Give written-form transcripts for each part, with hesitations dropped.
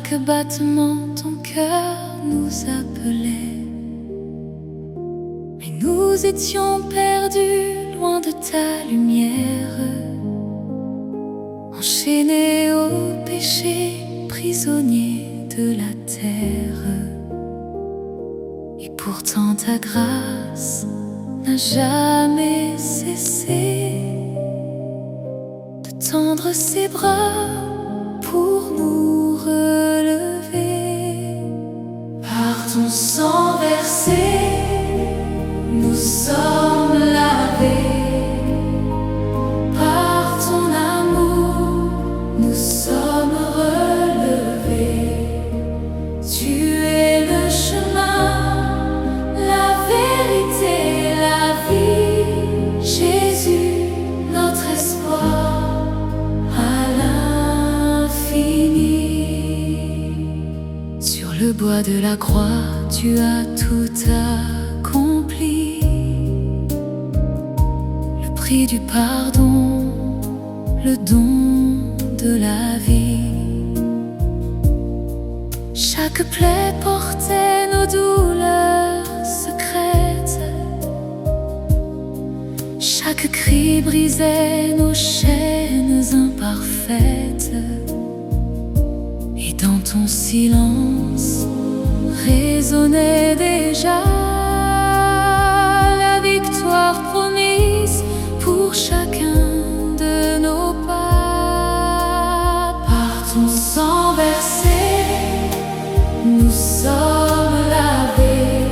chaque battement ton cœur nous appelait. Mais nous étions perdus loin de ta lumière, enchaînés au péché, prisonniers de la terre. Et pourtant ta grâce n'a jamais cessé de tendre ses bras pour nous relever. Par ton sang versé, nous sommes lavés. Par ton amour, nous sommes relevés. Tu es le chemin, la vérité, la vie. Jésus, notre espoir à l'infini. Sur le bois de la croix, tu as tout accompli. Le prix du pardon, le don de la vie. Chaque plaie portait nos douleurs secrètes. Chaque cri brisait nos chaînes imparfaites. Et dans ton silence résonnait déjà la victoire promise pour chacun de nos pas. Par ton sang versé, nous sommes lavés.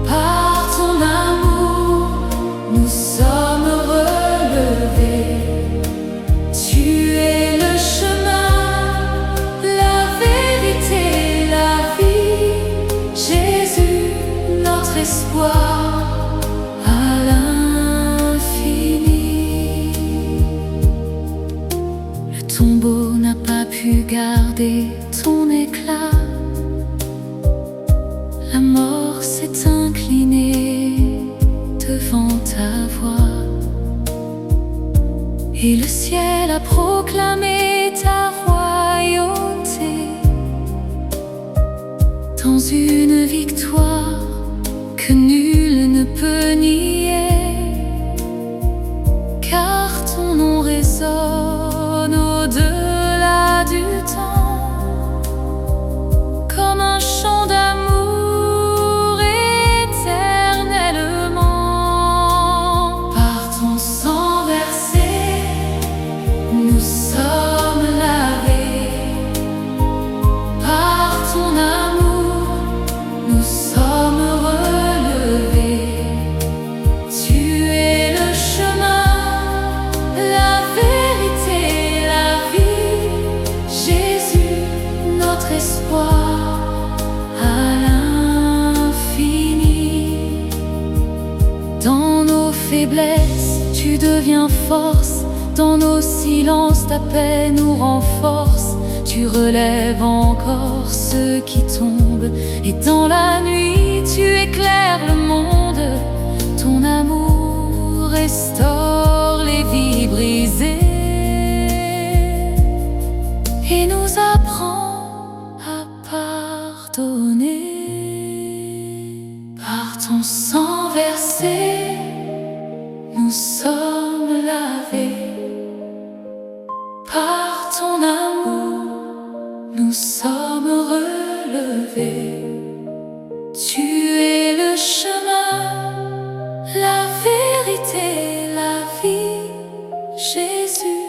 Par ton amour, nous sommes relevés. Tu es le chemin, la vérité, la vie. Jésus, notre espoir à l'infini. Le tombeau n'a pas pu garder ton éclat. La mort s'est inclinée devant ta voix. Et le ciel a proclamé ta royauté dans une victoire que nul ne peut nier, car ton nom résonne au-delà du temps, comme un chant d'amour éternellement. Par ton sang versé, nous sommes lavés. Par ton amour, nous sommes relevés. Tu es le chemin, la vérité, la vie. Jésus, notre espoir à l'infini. Dans nos faiblesses, tu deviens force. Dans nos silences, ta paix nous renforce. Tu relèves encore ceux qui tombent. Et dans la nuit, tu éclaires le monde. Ton amour restaure les vies brisées et nous apprend à pardonner. Par ton sang versé, nous sommes lavés. Par ton amour, nous sommes relevés. Tu es le chemin, la vérité, la vie. Jésus,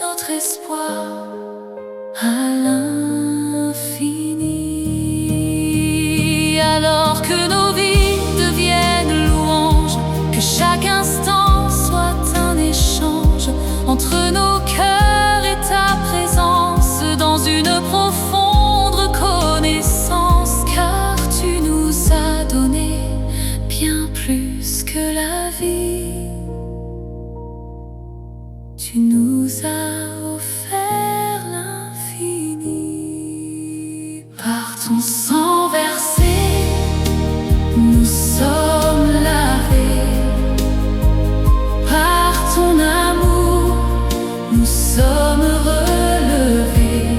notre espoir à l'infini. Alors que nos vies deviennent louanges, que chaque instant soit un échange entre nos cœurs et ta présence, dans une profonde reconnaissance, car tu nous as donné bien plus que la vie. Tu nous as offert l'infini. Par ton sang versé, nous sommes lavés. Par ton amour, nous sommes relevés.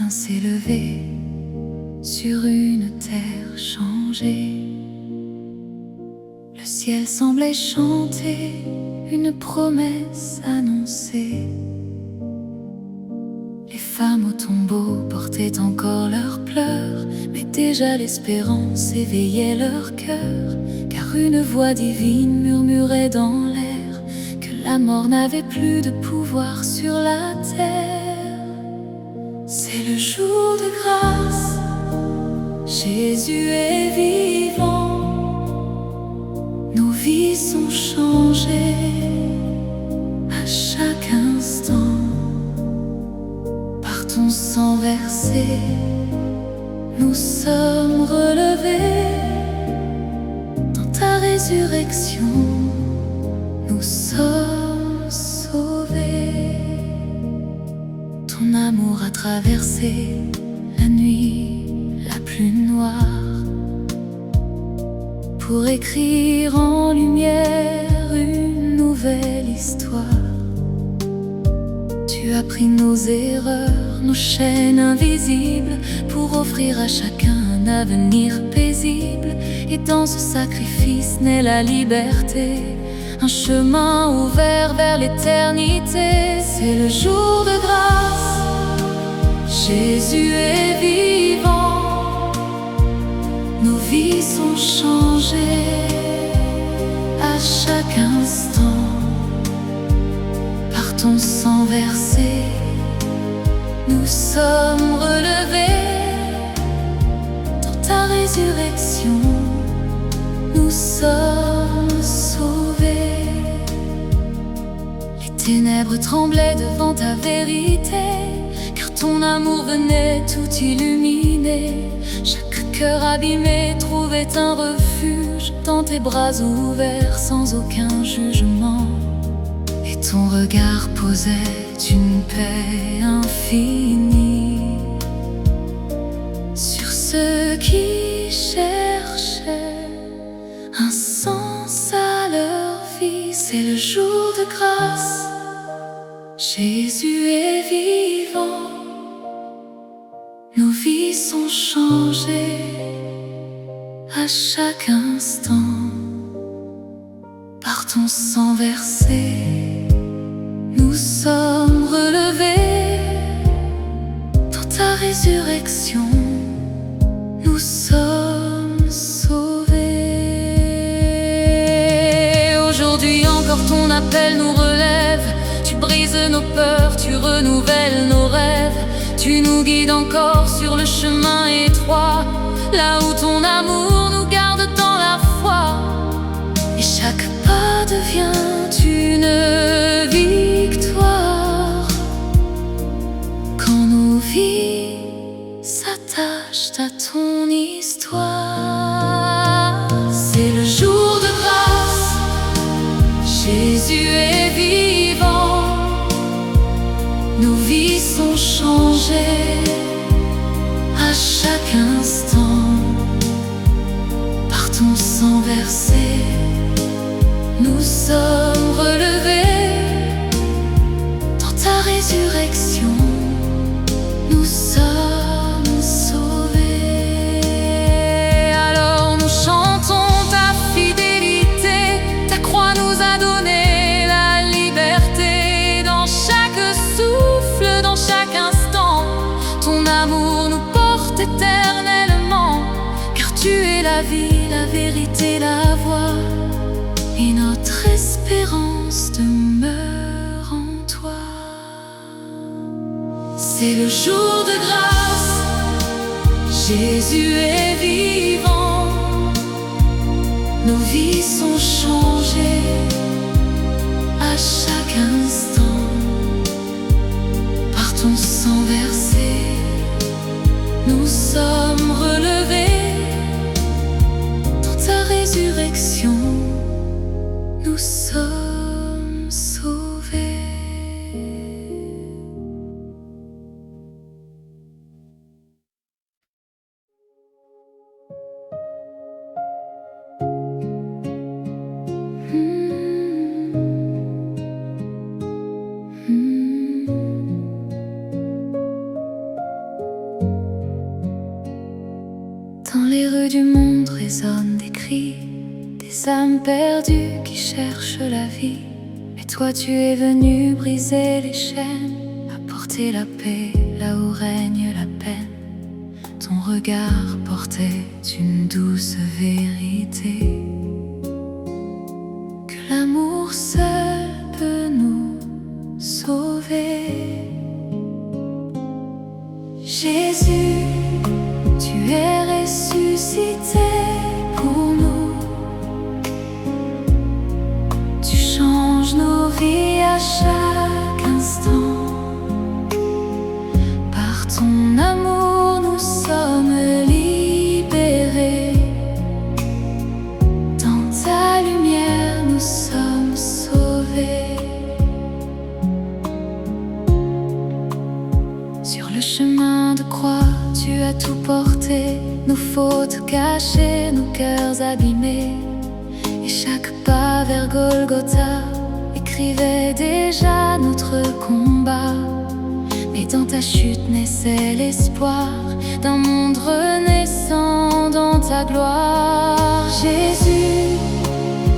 matin s'est levé sur une terre changée. Le ciel semblait chanter une promesse annoncée. Les femmes au tombeau portaient encore leurs pleurs, mais déjà l'espérance éveillait leur cœur, car une voix divine murmurait dans l'air que la mort n'avait plus de pouvoir sur la terre. C'est le jour de grâce, Jésus est vivant, nos vies sont changées à chaque instant. Par ton sang versé, nous sommes relevés. Dans ta résurrection, nous sommes sauvés. Ton amour a traversé la nuit la plus noire pour écrire en lumière une nouvelle histoire. Tu as pris nos erreurs, nos chaînes invisibles, pour offrir à chacun un avenir paisible. Et dans ce sacrifice naît la liberté, un chemin ouvert vers l'éternité. C'est le jour de grâce, Jésus est vivant, nos vies sont changées à chaque instant. Par ton sang versé, nous sommes relevés. Dans ta résurrection, nous sommes sauvés. Les ténèbres tremblaient devant ta vérité, car ton amour venait tout illuminer. Chaque cœur abîmé trouvait un refuge dans tes bras ouverts sans aucun jugement. Et ton regard posait une paix infinie sur ceux qui cherchaient un sens à leur vie. C'est le jour de grâce, Jésus est vivant, nos vies sont changées à chaque instant. Par ton sang versé, nous sommes relevés. Dans ta résurrection, nous sommes sauvés. Aujourd'hui encore ton appel nous relève. Tu brises nos peurs, tu renouvelles nos rêves. Tu nous guides encore sur le chemin étroit, là où ton amour nous garde dans la foi. Et chaque pas devient une victoire quand nos vies s'attachent à ton histoire. C'est le jour de grâce, Jésus est vivant, nos vies sont changées à chaque instant. Par ton sang versé, nous sommes relevés. Dans ta résurrection, nous sommes sauvés. Alors nous chantons ta fidélité, ta croix nous a donné la liberté. Dans chaque souffle, dans chaque instant, ton amour nous porte éternellement. Car tu es la vie, la vérité, la voie, et notre espérance demeure en toi. C'est le jour de grâce, Jésus est vivant, nos vies sont changées à chaque instant. Par ton sang versé, nous sommes relevés. Dans ta résurrection, nous sommes sauvés. cherchent la vie. Mais toi tu es venu briser les chaînes, apporter la paix là où règne la peine. Ton regard portait une douce vérité, que l'amour seul peut nous sauver. Jésus, tu es ressuscité pour nous. Tu changes nos vies à chaque instant. Par ton amour, nous sommes libérés. Dans ta lumière, nous sommes sauvés. Sur le chemin de croix, tu as tout porté, nos fautes cachées, nos cœurs abîmés. Et chaque pas vers Golgotha écrivait déjà notre combat. Mais dans ta chute naissait l'espoir d'un monde renaissant dans ta gloire. Jésus,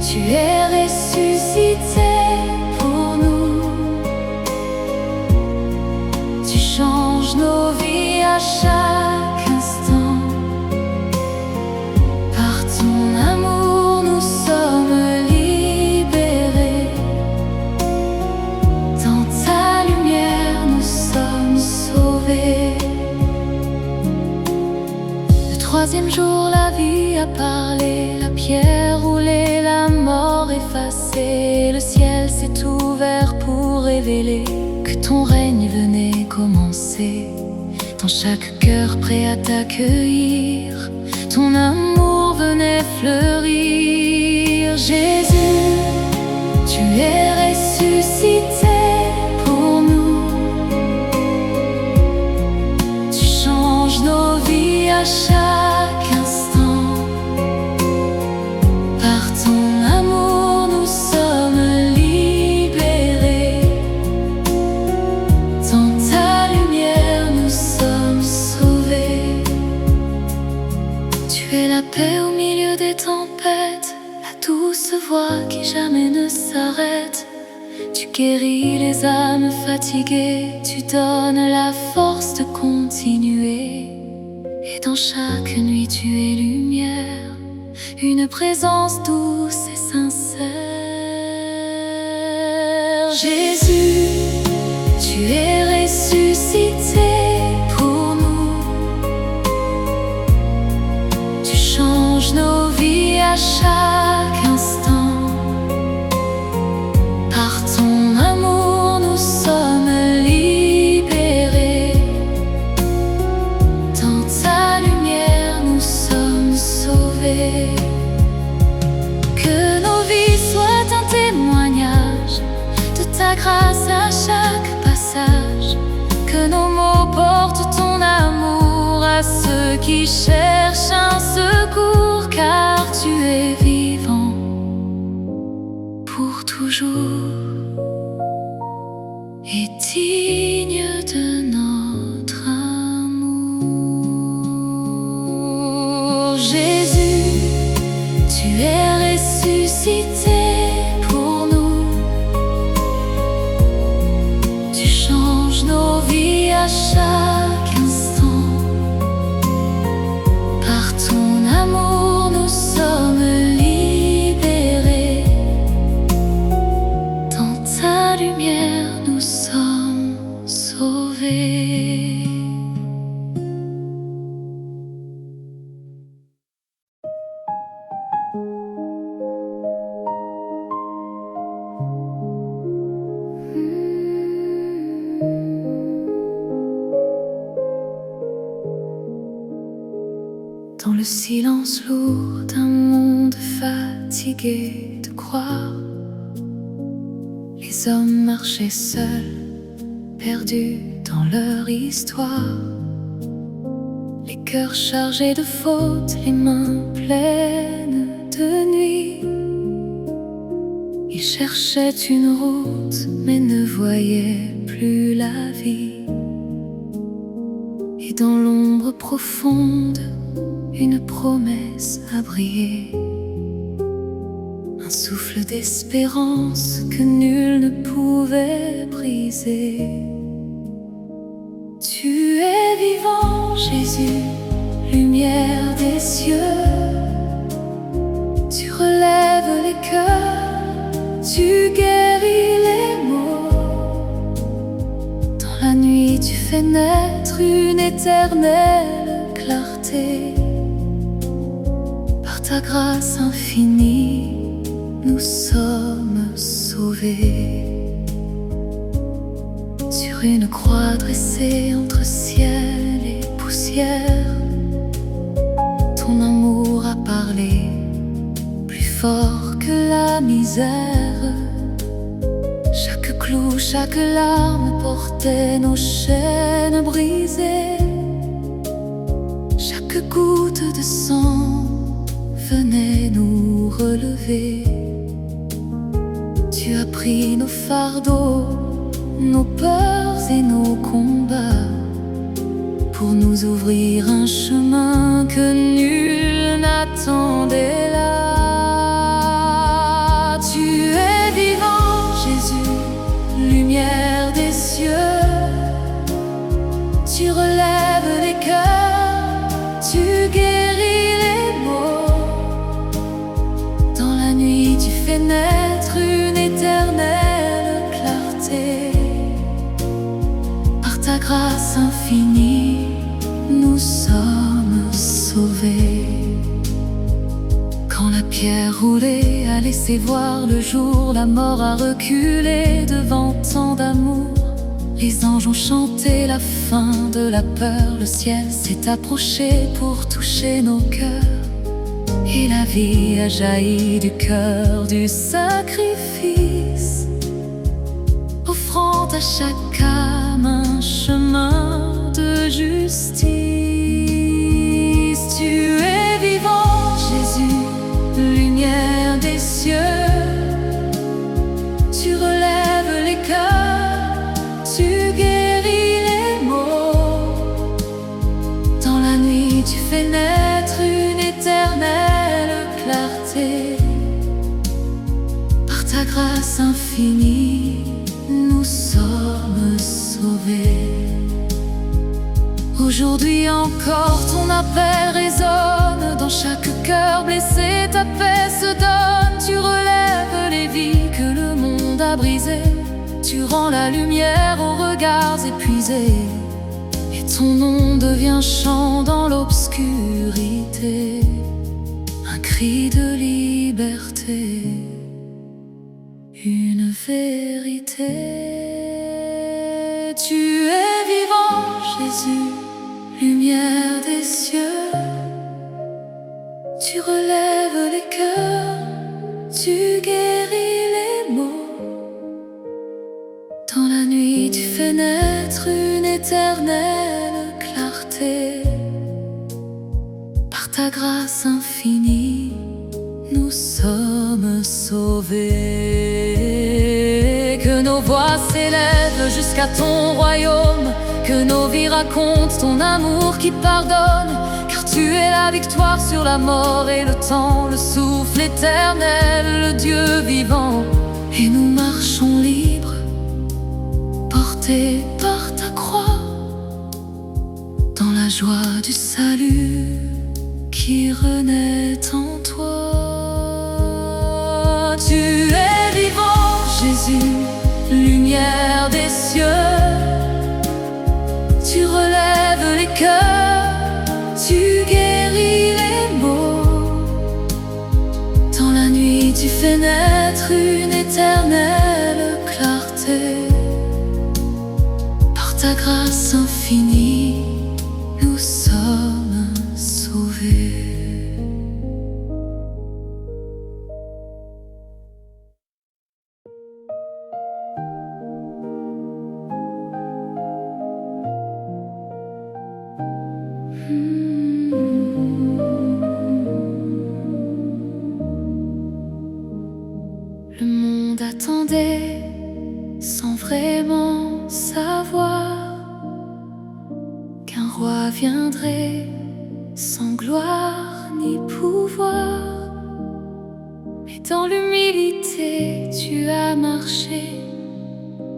tu es ressuscité pour nous. Tu changes nos vies à chaque instant. Par ton amour, nous sommes libérés. Dans ta lumière, nous sommes sauvés. Le troisième jour, la vie a parlé, la pierre roulée, la mort effacée. Le ciel s'est ouvert pour révéler que ton règne venait commencer. Dans chaque cœur prêt à t'accueillir, ton amour venait fleurir. Jésus, tu es ressuscité pour nous. Tu changes nos vies à chaque instant. Par ton amour, nous sommes libérés. Dans ta lumière, nous sommes sauvés. Tu es la paix au milieu des tempêtes, la douce voix qui jamais ne s'arrête. Tu guéris les âmes fatiguées, tu donnes la force de continuer. Et dans chaque nuit tu es lumière, une présence douce et sincère. Jésus, tu es ressuscité pour nous. Tu changes nos vies à chaque instant. Par ton amour, nous sommes libérés. Dans ta lumière, nous sommes sauvés. Que nos vies soient un témoignage de ta grâce à chaque passage. Que nos mots portent ton amour à ceux qui cherchent un secours. Car tu es vivant pour toujours et digne de notre amour. Jésus, tu es ressuscité pour nous. Tu changes nos vies à chaque instant. Par ton amour, nous sommes libérés. Dans ta lumière, nous sommes sauvés. Dans le silence lourd d'un monde fatigué de croire, les hommes marchaient seuls, perdus dans leur histoire. Les cœurs chargés de fautes, les mains pleines de nuit. Ils cherchaient une route, mais ne voyaient plus la vie. Et dans l'ombre profonde, une promesse a brillé. Un souffle d'espérance que nul ne pouvait briser. Tu es vivant, Jésus, lumière des cieux. Tu relèves les cœurs, tu guéris les maux. Dans la nuit, tu fais naître une éternelle clarté. Par ta grâce infinie, nous sommes sauvés. Sur une croix dressée entre ciel et poussière, ton amour a parlé plus fort que la misère. Chaque clou, chaque larme portait nos chaînes brisées. Chaque goutte de sang venait nous relever. Tu as pris nos fardeaux, nos peurs et nos combats, pour nous ouvrir un chemin que nul n'attendait là. Tu es vivant, Jésus, lumière des cieux. Tu relèves les cœurs, tu guéris les maux. Dans la nuit, tu fais naître une éternelle clarté. Par ta grâce infinie, nous sommes sauvés. Quand la pierre roulée a laissé voir le jour, la mort a reculé devant tant d'amour. Les anges ont chanté la fin de la peur, le ciel s'est approché pour toucher nos cœurs. Et la vie a jailli du cœur du sacrifice, offrant à chaque âme un chemin de justice. Tu es vivant, Jésus, lumière des cieux. Tu relèves les cœurs, tu guéris les maux. Dans la nuit, tu fais naître une éternelle clarté. Par ta grâce infinie, nous sommes sauvés. Aujourd'hui encore, ton appel résonne dans chaque cœur blessé. Ta paix se donne, tu relèves les vies que le monde a brisées. Tu rends la lumière aux regards épuisés, et ton nom devient chant dans l'obscurité, un cri de liberté, une vérité. Tu es vivant, Jésus, lumière des cieux. Tu relèves les cœurs, tu guéris les maux. Dans la nuit, tu fais naître une éternelle clarté. Par ta grâce infinie, nous sommes sauvés. Que nos voix s'élèvent jusqu'à ton royaume, que nos vies racontent ton amour qui pardonne. Car tu es la victoire sur la mort et le temps, le souffle éternel, le Dieu vivant. Et nous marchons libres, portés par ta croix, dans la joie du salut qui renaît en toi. Tu es vivant, Jésus, lumière des cieux. Tu relèves les cœurs, tu guéris les maux. Dans la nuit, tu fais naître une éternelle clarté. Par ta grâce infinie, nous sommes sauvés. Le monde attendait sans vraiment savoir qu'un roi viendrait sans gloire ni pouvoir. Mais dans l'humilité, tu as marché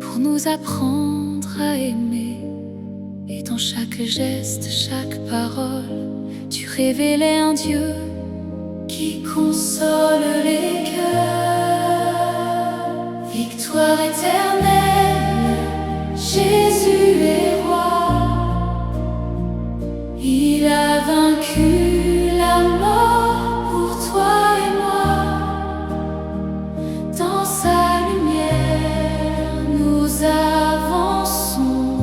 pour nous apprendre à aimer. Et dans chaque geste, chaque parole, tu révélais un Dieu qui console les cœurs. Victoire éternelle, Jésus est roi. Il a vaincu la mort pour toi et moi. Dans sa lumière, nous avançons,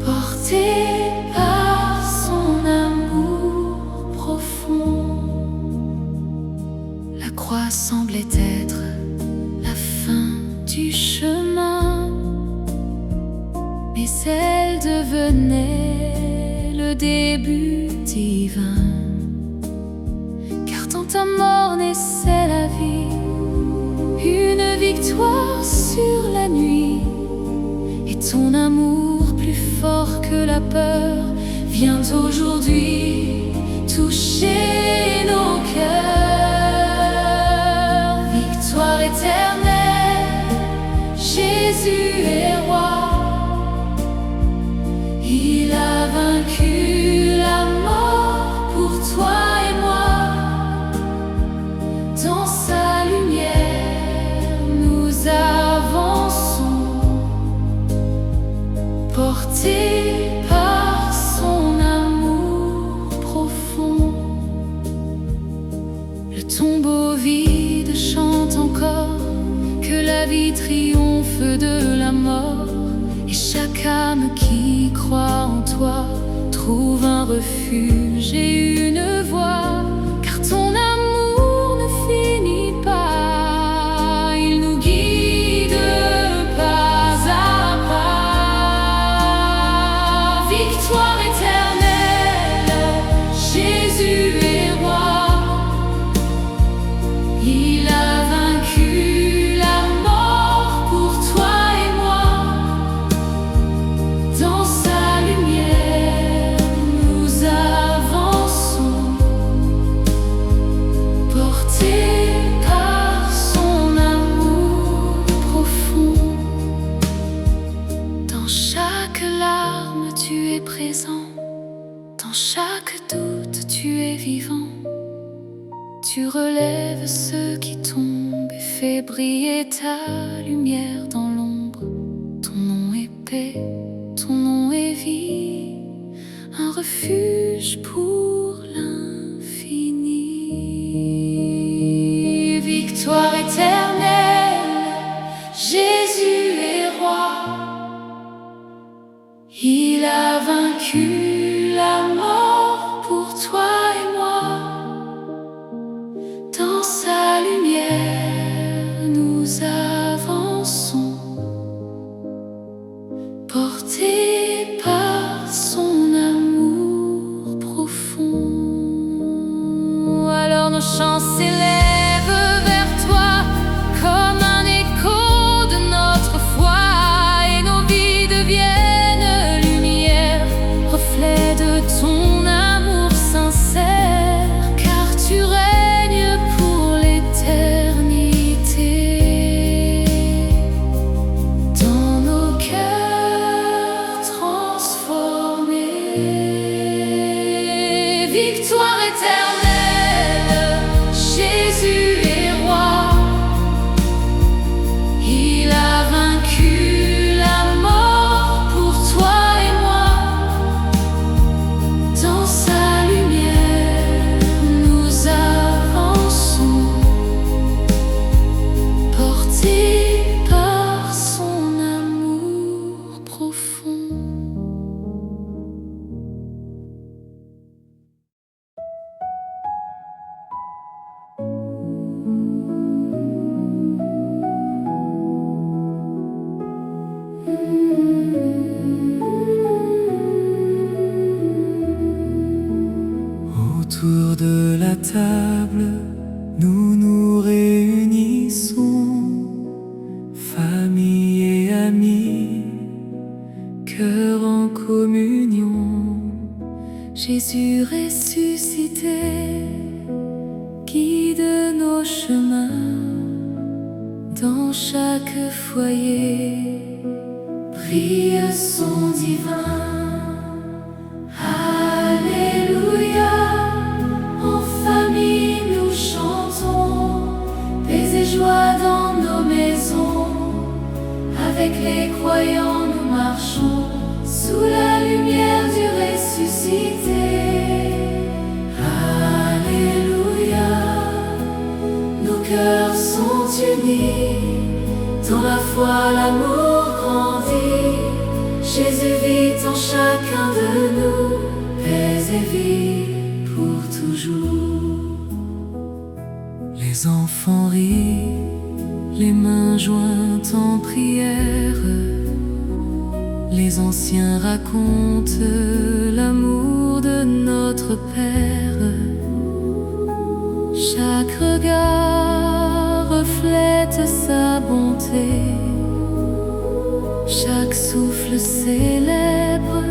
portés par son amour profond. La croix semblait être la fin du chemin, mais elle devenait le début divin. Car dans ta mort naissait la vie, une victoire sur la nuit. Et ton amour plus fort que la peur vient aujourd'hui toucher nos cœurs. Victoire éternelle, Jésus est roi. Il a vaincu la mort pour toi et moi. Dans sa lumière, nous avançons, portés par son amour profond. Le tombeau vide chante encore que la vie triomphe de la mort. Et chaque âme qui croit en toi trouve un refuge et une voie. Car ton amour ne finit pas, il nous guide pas à pas. Victoire éternelle, Jésus est roi. Il a vaincu la mort pour toi et moi. Dans sa lumière, nous avançons, portés par son amour profond. Dans chaque larme, tu es présent. Dans chaque doute, tu es vivant. Tu relèves ceux qui tombent et fais briller ta lumière dans l'ombre. Ton nom est paix, ton nom est vie, un refuge pour l'infini. Victoire éternelle, Jésus est roi. Il a vaincu la mort pour toi et moi. Dans sa lumière, nous avançons, portés par son amour profond. Alors nos chants s'élèvent vers toi, chaque foyer brille son divin. Alléluia, en famille nous chantons, paix et joie dans nos maisons. Avec les croyants nous marchons, sous la lumière du ressuscité. Alléluia, nos cœurs sont unis, dans la foi l'amour grandit. Jésus vit en chacun de nous, paix et vie pour toujours. Les enfants rient, les mains jointes en prière. Les anciens racontent l'amour de notre Père. Chaque regard reflète sa bonté. Chaque souffle célèbre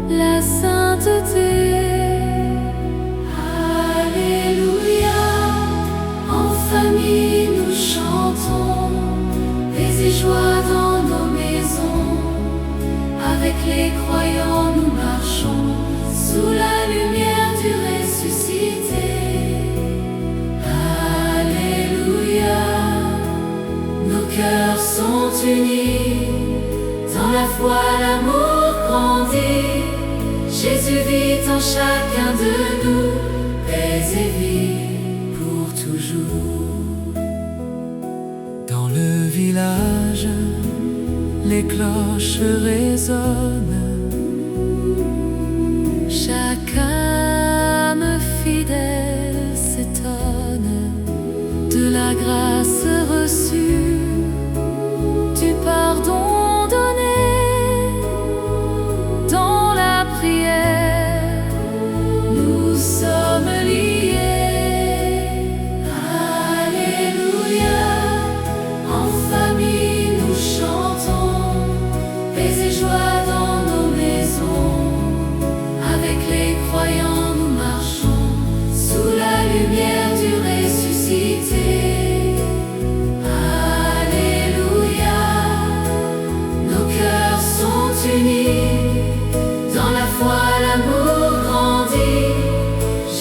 la sainteté. Alléluia, en famille nous chantons, paix et joie dans nos maisons. Avec les croyants nous marchons, sous la lumière du ressuscité. Alléluia, nos cœurs sont unis, dans la foi l'amour grandit. Jésus vit en chacun de nous, paix et vie pour toujours. Dans le village, les cloches résonnent. Chaque âme fidèle s'étonne de la grâce reçue, du pardon donné. Dans la prière, nous sommes liés. Alléluia, en famille nous chantons, paix et joie dans nos maisons. Avec les croyants nous marchons, sous la lumière du ressuscité. Alléluia, nos cœurs sont unis, dans la foi l'amour grandit.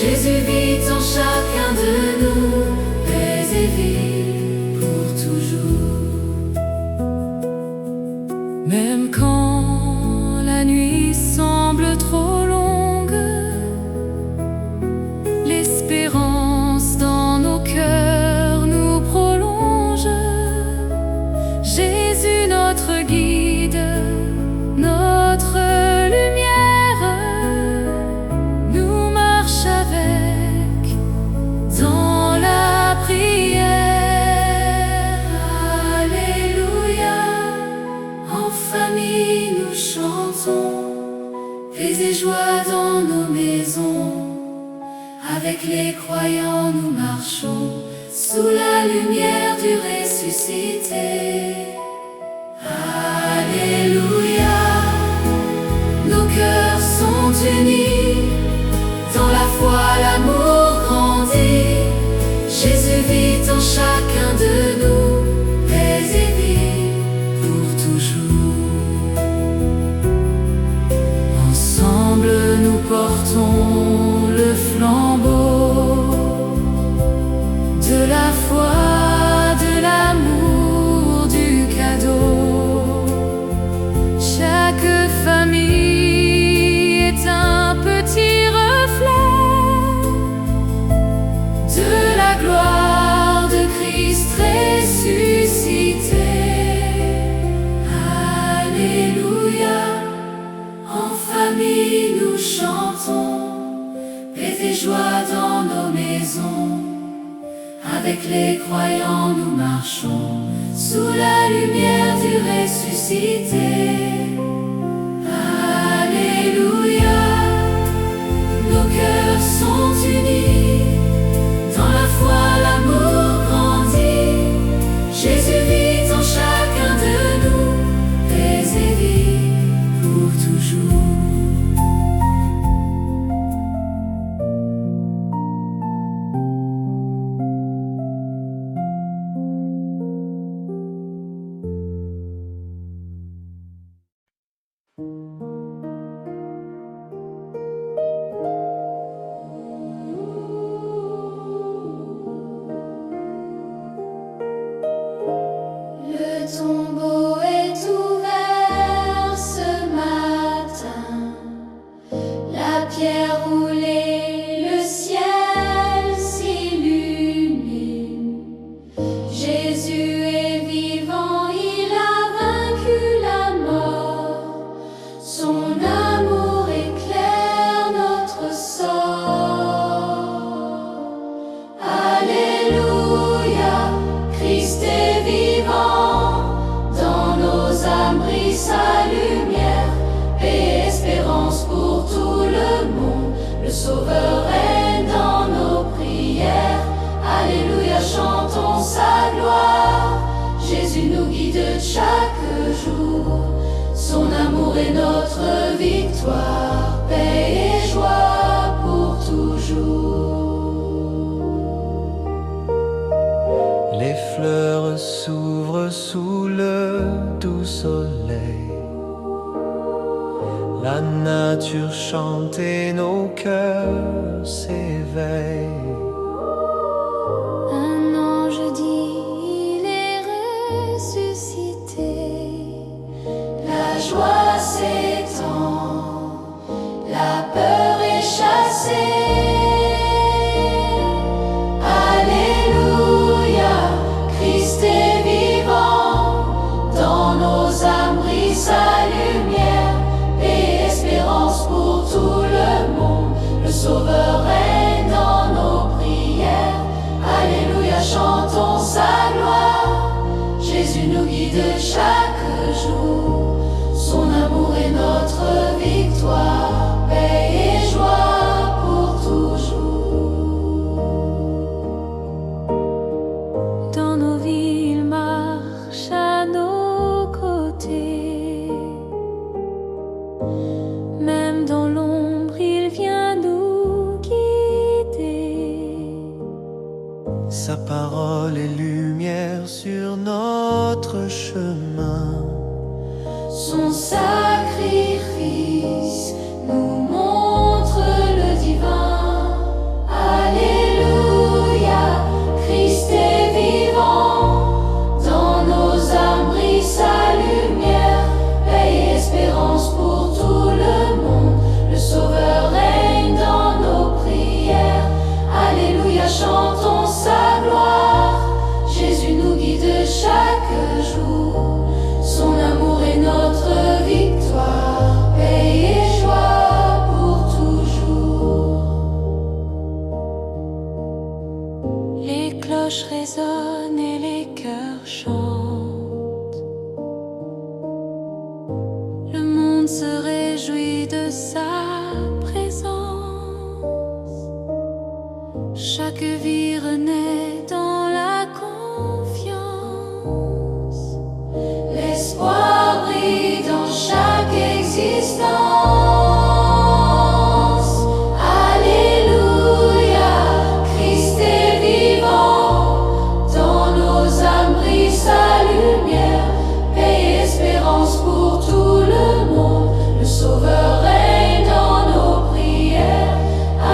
Jésus vit en chacun de nous, paix et vie pour toujours. Même quand la nuit semble trop longue, l'espérance dans nos cœurs nous prolonge. Jésus notre guide, notre lumière, nous marche avec dans la prière. Alléluia, en famille nous chantons, paix et joie dans nos maisons. Avec les croyants nous marchons, sous la lumière du ressuscité. Alléluia, nos cœurs sont unis, dans la foi l'amour grandit. Jésus vit en chacun de nous, paix et vie pour toujours. Ensemble nous portons le flambeau de la foi, de l'amour, du cadeau. Chaque famille est un petit reflet de la gloire de Christ ressuscité. Alléluia, en famille nous chantons, paix et joie dans nos maisons. Avec les croyants nous marchons, sous la lumière du ressuscité. Alléluia, nos cœurs sont unis, dans la foi l'amour grandit. Jésus vit en chacun de nous, paix et vie pour toujours. tombeau est ouvert ce matin, la pierre roulée, le ciel s'illumine. Jésus est vivant, il a vaincu la mort. Son amour éclaire notre sort. Alléluia, Christ est vivant. Dans nos âmes brille sa lumière. Paix et espérance pour tout le monde. Le Sauveur règne dans nos prières. Alléluia, chantons sa gloire. Jésus nous guide chaque jour. Son amour est notre victoire. Paix et joie pour toujours. Les fleurs s'ouvrent sous le doux soleil. La nature chante et nos cœurs s'éveillent. Un ange dit, il est ressuscité. La joie s'étend, la peur est chassée. Alléluia, Christ est vivant. Dans nos âmes brille sa lumière. Paix et espérance pour tout le monde. Le Sauveur règne dans nos prières. Alléluia, chantons sa gloire. Jésus nous guide chaque jour. Son amour est notre victoire. Paix et joie pour toujours. Dans nos vies, il marche à nos côtés. Même dans l'ombre, il vient nous guider. Sa parole est lumière sur notre chemin. Son sacrifice nous montre le divin. Alléluia, Christ est vivant. Dans nos âmes brille sa lumière. Paix et espérance pour tout le monde. Le Sauveur règne dans nos prières. Alléluia, chantons sa gloire. Jésus nous guide chaque jour. Son amour est notre victoire. Paix et joie pour toujours. Les cloches résonnent et les cœurs chantent. Le monde se réjouit de sa présence. Chaque vie renaît dans la confiance. L'espoir brille dans chaque existence. Alléluia, Christ est vivant. Dans nos âmes brille sa lumière. Paix et espérance pour tout le monde. Le Sauveur règne dans nos prières.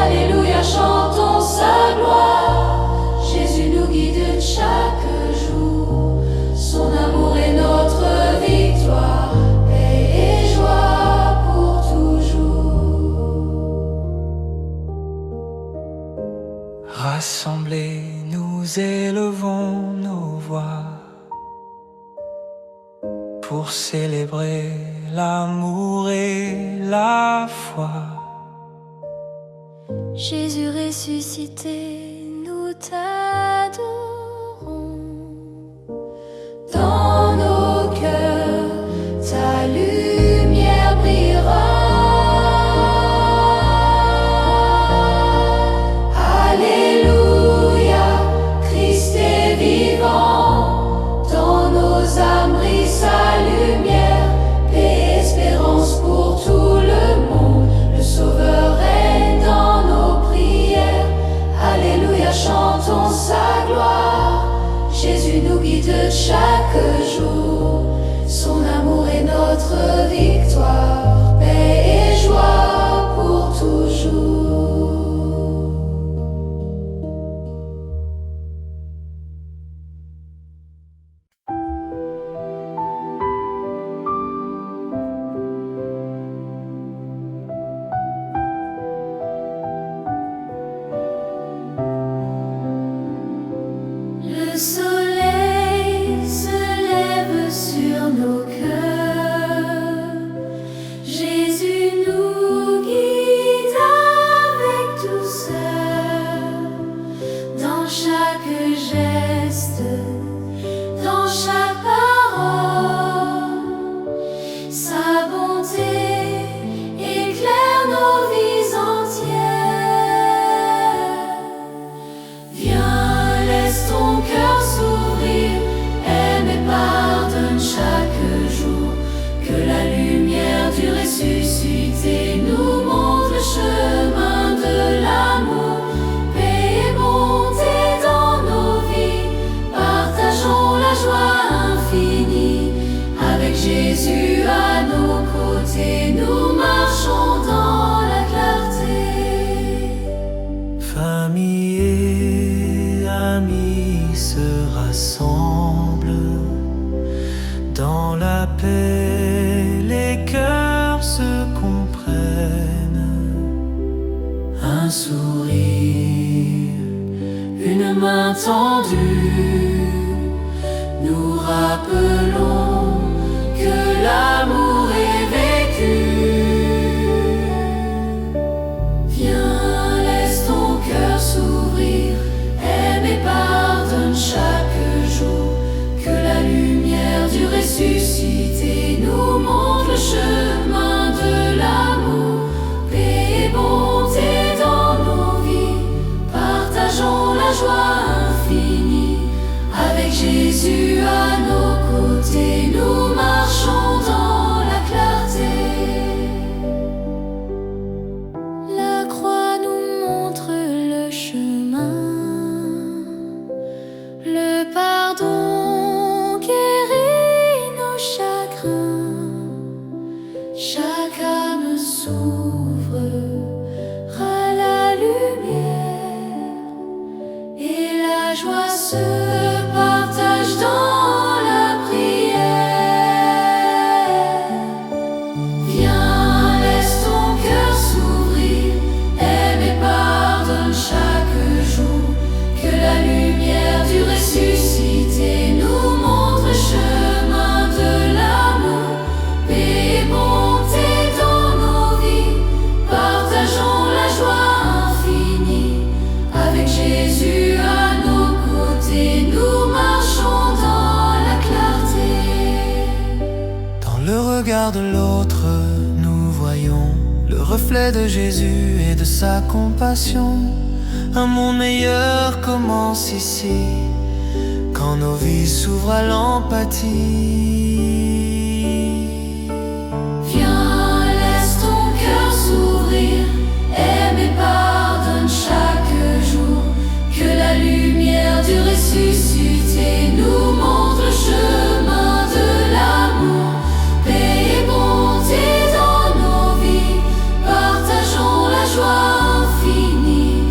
Alléluia, chantons sa gloire. Jésus nous guide chaque jour. Son amour est notre victoire. Paix et joie pour toujours. Rassemblés, nous élevons nos voix pour célébrer l'amour et la foi. Jésus ressuscité, nous t'adorons. Dans nos cœurs, ta lumière brillera. Alléluia, Christ est vivant. Dans nos âmes brille sa lumière. Paix et espérance pour tout le monde. Le Sauveur règne dans nos prières. Alléluia, chantons sa gloire. Jésus nous guide chaque jour. Son amour est notre victoire. Paix et joie pour toujours. Le soleil se lève sur nos cœurs. Jésus nous guide avec douceur dans chaque geste, dans chaque parole. Sa bonté éclaire nos vies entières. Viens, laisse ton cœur s'ouvrir, aime et pardonne chaque jour. Que la lumière du ressuscité nous montre le chemin de l'amour. Paix et bonté dans nos vies, partageons la joie infinie. Avec Jésus à nos côtés, nous marchons dans la clarté. Famille et amis se rassemblent. Dans la paix, les cœurs se comprennent. Un sourire, une main tendue, nous rappelons que l'amour est vécu. Viens, laisse ton cœur s'ouvrir, aime et pardonne chaque jour. Que la lumière du ressuscité nous montre le chemin de l'amour. Paix et bonté dans nos vies, partageons la joie infinie. Avec Jésus à nos côtés, nous marchons dans la clarté. La croix nous montre le chemin. Le pardon guérit nos chagrins. Chaque âme s'ouvre à la lumière et la joie se partage dans la prière. Viens, laisse ton cœur s'ouvrir, aime et pardonne chaque jour. Que la lumière du ressuscité nous montre le chemin de l'amour. Paix et bonté dans nos vies, partageons la joie infinie. Avec Jésus à nos côtés, nous marchons dans la clarté. Dans le regard de l'autre, nous voyons le reflet de Jésus et de sa compassion. Un monde meilleur commence ici, quand nos vies s'ouvrent à l'empathie. Viens, laisse ton cœur s'ouvrir, aime et pardonne chaque jour. Que la lumière du ressuscité nous montre le chemin de l'amour. Paix et bonté dans nos vies, partageons la joie infinie.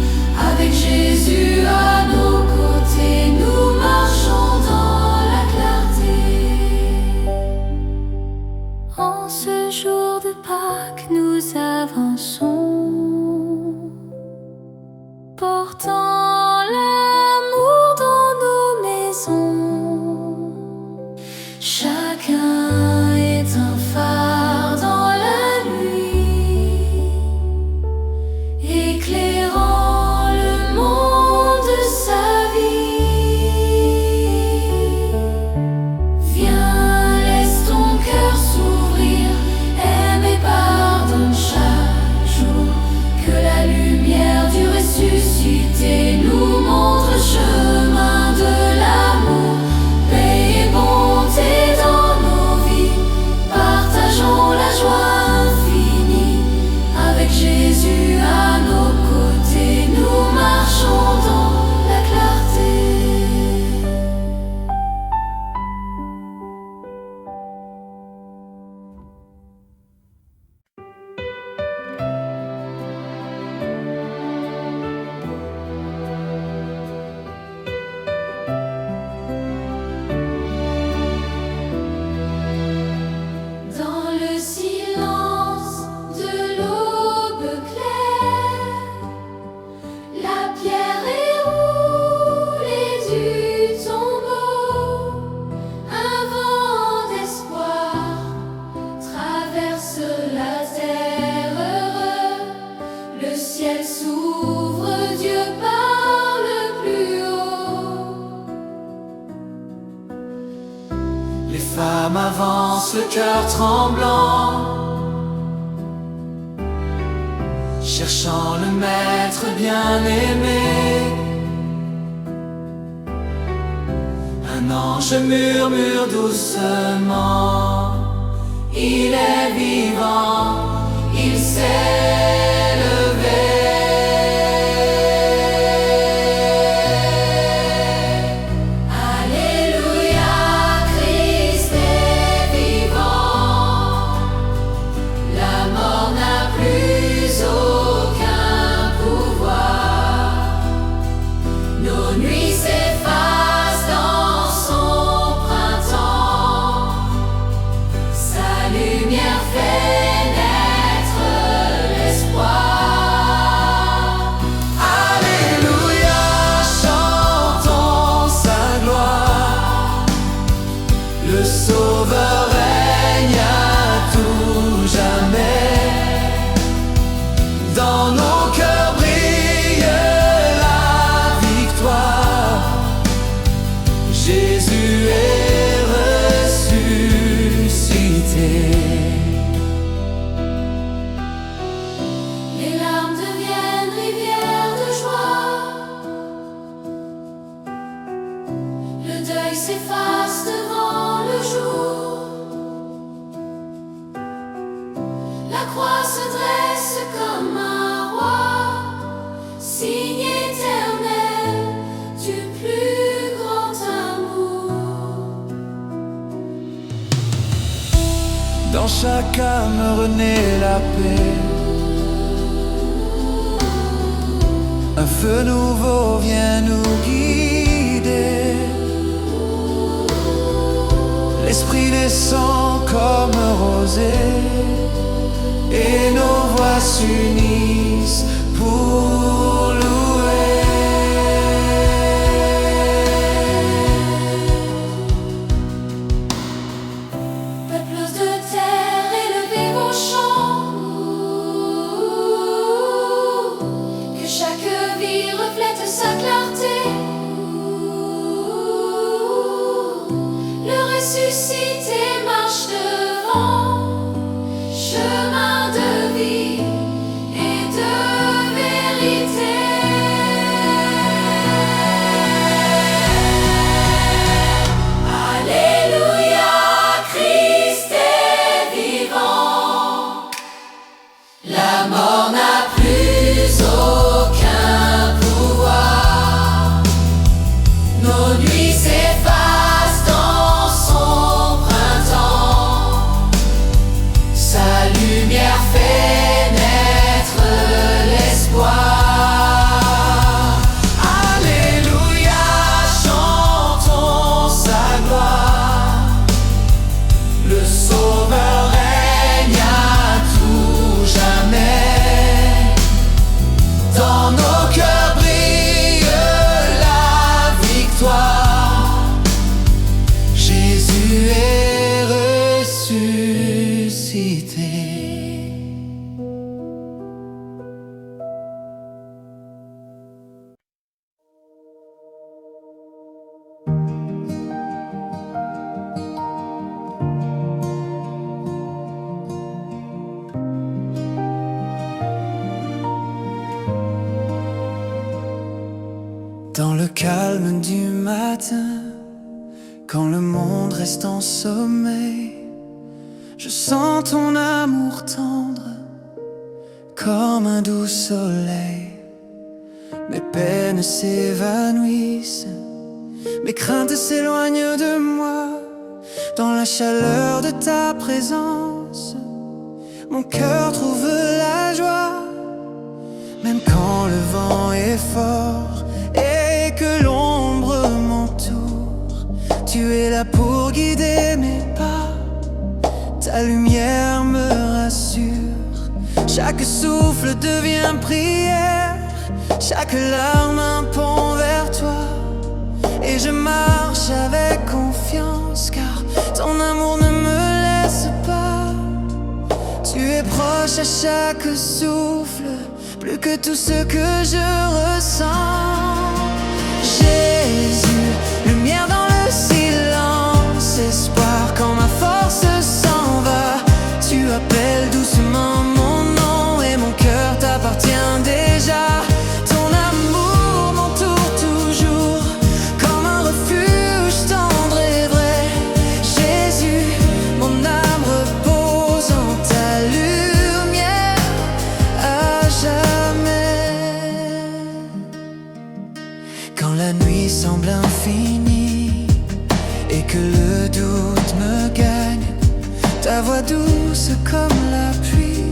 Avec Jésus à nos côtés, nous marchons dans la clarté. En ce jour de Pâques, nous avançons, portant l'amour dans nos maisons. Chacun est un phare dans la nuit, éclairant le monde de sa vie. Viens, laisse ton cœur s'ouvrir, aime et pardonne chaque jour. Que la lumière du ressuscité nous montre le chemin de l'amour. Les femmes avancent le cœur tremblant, cherchant le maître bien-aimé. Un ange murmure doucement, il est vivant, il s'est levé. Alléluia, Christ est vivant. La mort n'a plus aucun pouvoir. Nos nuits s'effacent dans son printemps. Sa lumière fait naître l'espoir. Alléluia, chantons sa gloire. Le Sauveur règne à tout jamais. Dans nos cœurs brille la victoire. Jésus est ressuscité. Les larmes deviennent rivières de joie. Le deuil s'efface devant le jour. La croix se dresse comme un roi, signe éternel du plus grand amour. Dans chaque âme renaît la paix. Un feu nouveau vient nous guider. L'esprit descend comme rosée, et nos voix s'unissent pour louer. Peuples de terre, élevez vos chants. Que chaque vie reflète sa clarté. Le ressuscité marche devant, chemin de vie et de vérité. Alléluia, Christ est vivant. La mort n'a plus aucun pouvoir. Nos nuits s'effacent dans son printemps. Sa lumière fait naître l'espoir. Alléluia, chantons sa gloire. Le Sauveur règne à tout jamais. Dans nos cœurs brille la victoire. Jésus est ressuscité. Dans le calme du matin, quand le monde reste en sommeil, je sens ton amour tendre comme un doux soleil. Mes peines s'évanouissent, mes craintes s'éloignent de moi. Dans la chaleur de ta présence, mon cœur trouve la joie. Même quand le vent est fort et que l'ombre m'entoure, tu es là pour guider mes pas. Ta lumière me rassure. Chaque souffle devient prière, chaque larme un pont vers toi. Et je marche avec confiance, car ton amour ne me laisse pas. Tu es proche à chaque souffle, plus que tout ce que je ressens. Jésus, lumière dans le silence, espoir Ta voix douce comme la pluie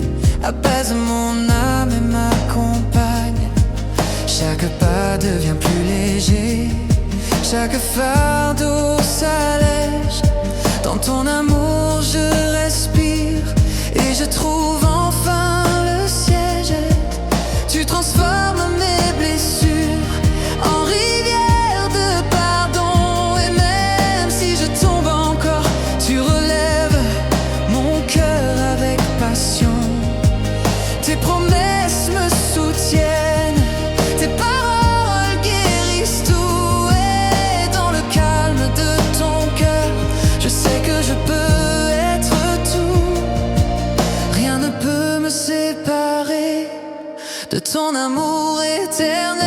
apaise mon âme et m'accompagne. Chaque pas devient plus léger, chaque fardeau s'allège. Dans ton amour je respire et je trouve enfin le siège. Tu transformes mes blessures en rivière de pardon. Et même si je tombe encore, tu relèves mon cœur avec passion. Tes promesses me soutiennent, tes paroles guérissent tout. Et dans le calme de ton cœur, je sais que je peux être tout. Rien ne peut me séparer de ton amour éternel.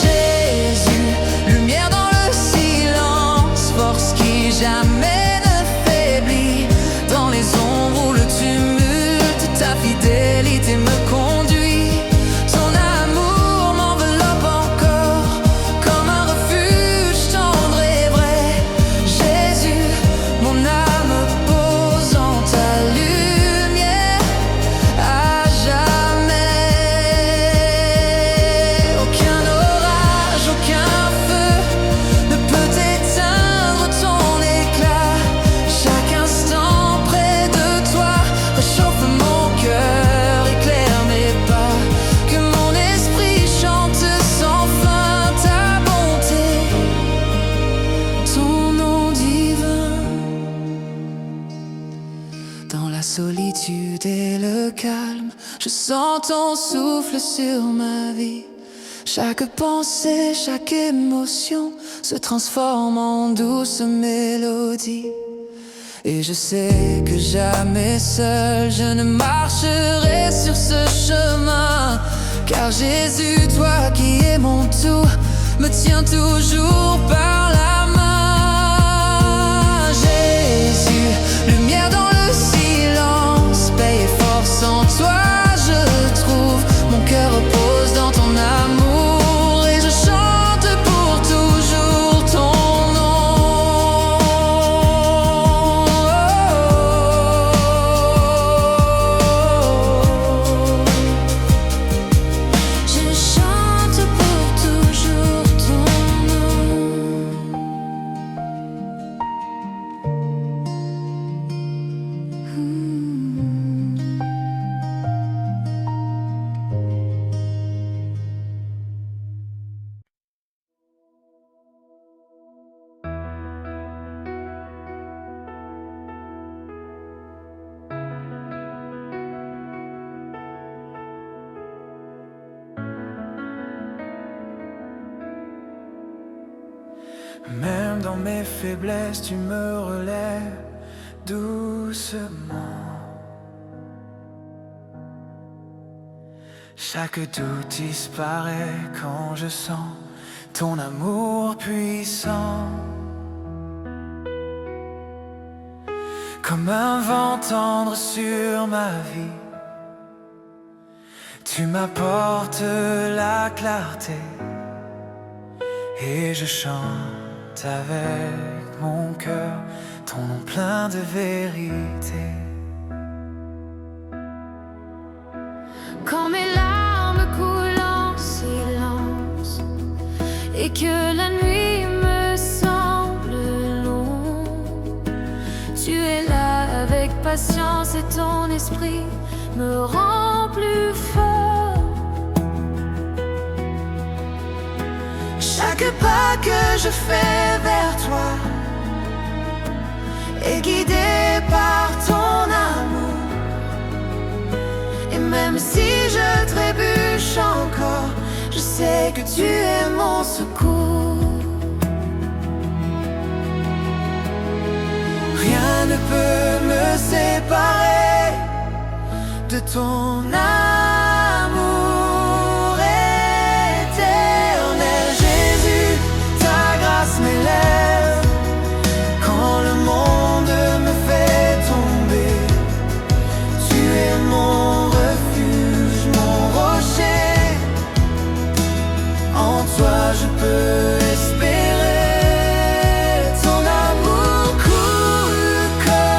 Jésus, lumière dans le silence, force qui jamais ne faiblit. Dans les ombres ou le tumulte, ta fidélité me conduit. Ton amour m'enveloppe encore comme un refuge tendre et vrai. Jésus, mon âme pose en ta lumière à jamais. Aucun orage, aucun feu ne peut éteindre ton éclat. Chaque instant près de toi réchauffe mon cœur, éclaire mes pas. Que mon esprit chante sans fin ta bonté, ton nom divin. Dans la solitude et le calme, je sens ton souffle sur ma vie. Chaque pensée, chaque émotion se transforme en douce mélodie. Et je sais que jamais seul je ne marcherai sur ce chemin. Car Jésus, toi qui es mon tout, me tiens toujours par la main. Jésus, lumière dans le silence, paix et force en toi je trouve. Mon cœur repose dans ton amour et je chante pour toujours ton nom. Je chante pour toujours ton nom. Même dans mes faiblesses, tu me relèves doucement. Chaque doute disparaît quand je sens ton amour puissant. Comme un vent tendre sur ma vie, tu m'apportes la clarté. Et je chante avec mon cœur ton nom plein de vérité. Quand mes larmes coulent en silence et que la nuit me semble longue, tu es là avec patience et ton esprit me rend plus fort. Chaque pas que je fais vers toi est guidé par ton amour. Et même si je trébuche encore, je sais que tu es mon secours. Rien ne peut me séparer de ton amour éternel. Jésus, ta grâce m'élève quand le monde me fait tomber. Tu es mon refuge, mon rocher. En toi je peux espérer. Ton amour coule comme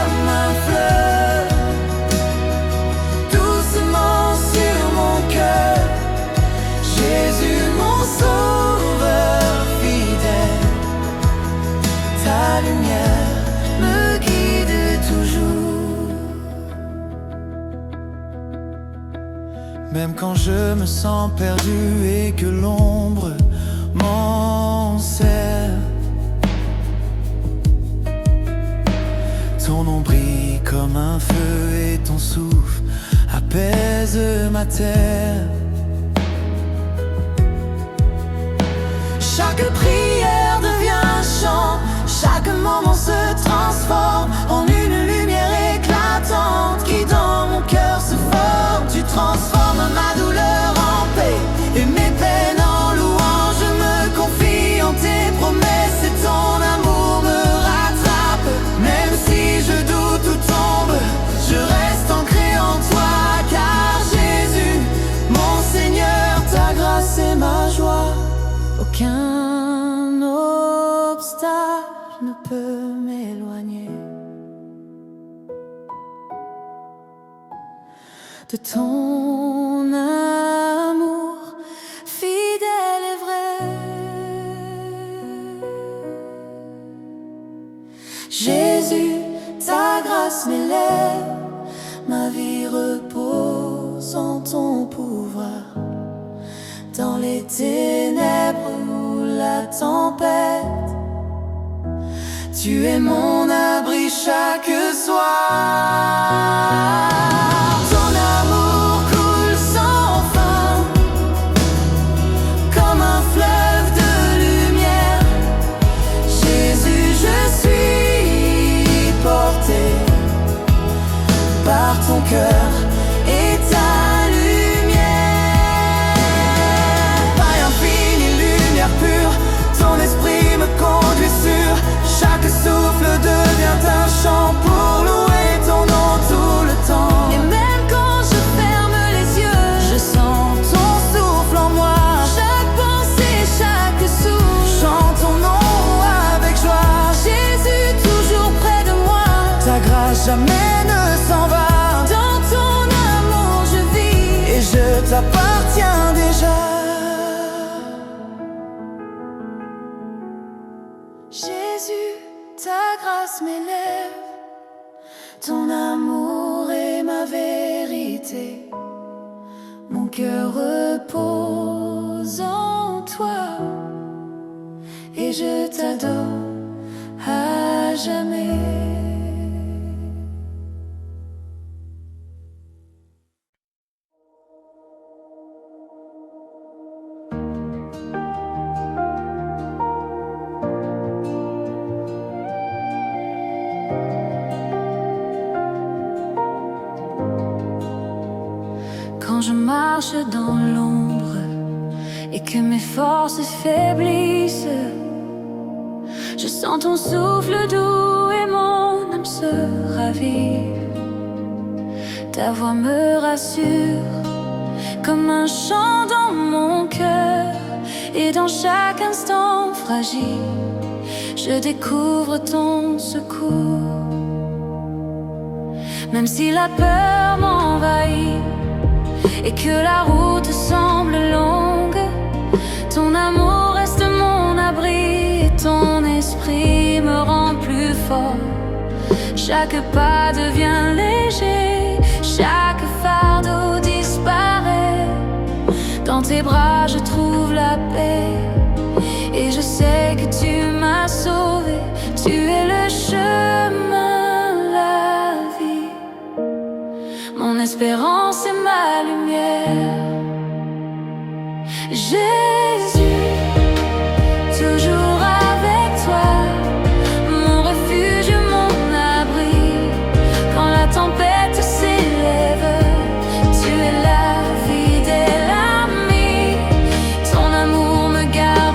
ta lumière me guide toujours. Même quand je me sens perdu et que l'ombre m'enserre, ton nom brille comme un feu et ton souffle apaise ma terre. Chaque prière devient un chant, chaque moment se transforme en une lumière éclatante qui dans mon cœur se forme. Tu transformes ma douleur en paix et mes peines en louange. Je me confie en tes promesses et ton amour me rattrape. Même si je doute ou tombe, je reste ancré en toi, car Jésus, mon Seigneur, ta grâce est ma joie. Aucun obstacle ne peut m'éloigner de ton amour fidèle et vrai. Jésus, ta grâce m'élève, ma vie repose en ton pouvoir. Dans les ténèbres ou la tempête, tu es mon abri chaque soir. Ton amour coule sans fin, comme un fleuve de lumière. Jésus, je suis porté par ton cœur et ta pur, ton esprit me conduit sûr. Chaque souffle devient un chant pour louer ton nom tout le temps. Et même quand je ferme les yeux, je sens ton souffle en moi. Chaque pensée, chaque souffle, chante ton nom avec joie. Jésus, toujours près de moi, ta grâce jamais ne s'en va. Dans ton amour je vis et je t'appartiens déjà. Jésus, ta grâce m'élève, ton amour est ma vérité. Mon cœur repose en toi et je t'adore à jamais. Quand je marche dans l'ombre et que mes forces faiblissent, je sens ton souffle doux et mon âme se ravive. Ta voix me rassure comme un chant dans mon cœur. Et dans chaque instant fragile, je découvre ton secours. Même si la peur m'envahit et que la route semble longue, ton amour reste mon abri et ton esprit me rend plus fort. Chaque pas devient léger, chaque fardeau disparaît. Dans tes bras je trouve la paix et je sais que tu m'as sauvé. Tu es le chemin, la vie, mon espérance et ma lumière. Jésus, toujours avec toi, mon refuge, mon abri. Quand la tempête s'élève, tu es la fidèle amie. Ton amour me garde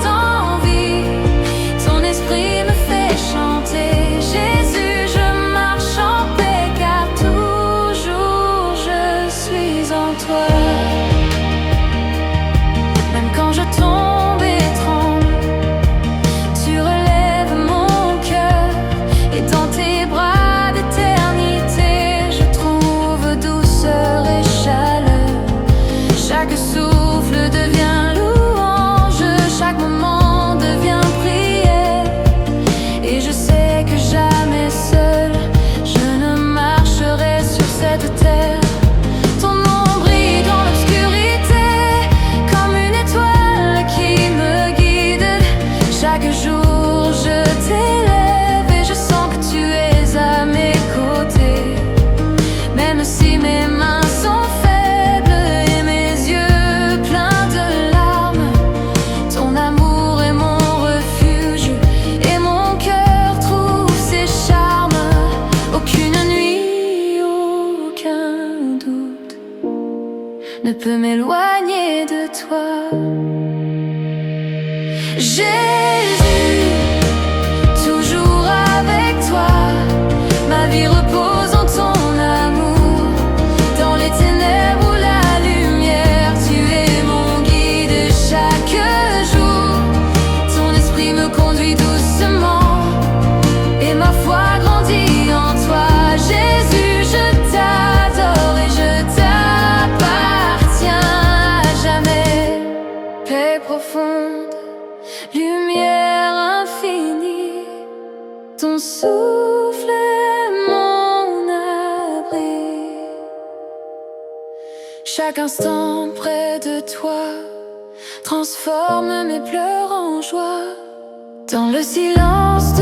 Ton souffle est mon abri. Chaque instant près de toi transforme mes pleurs en joie. Dans le silence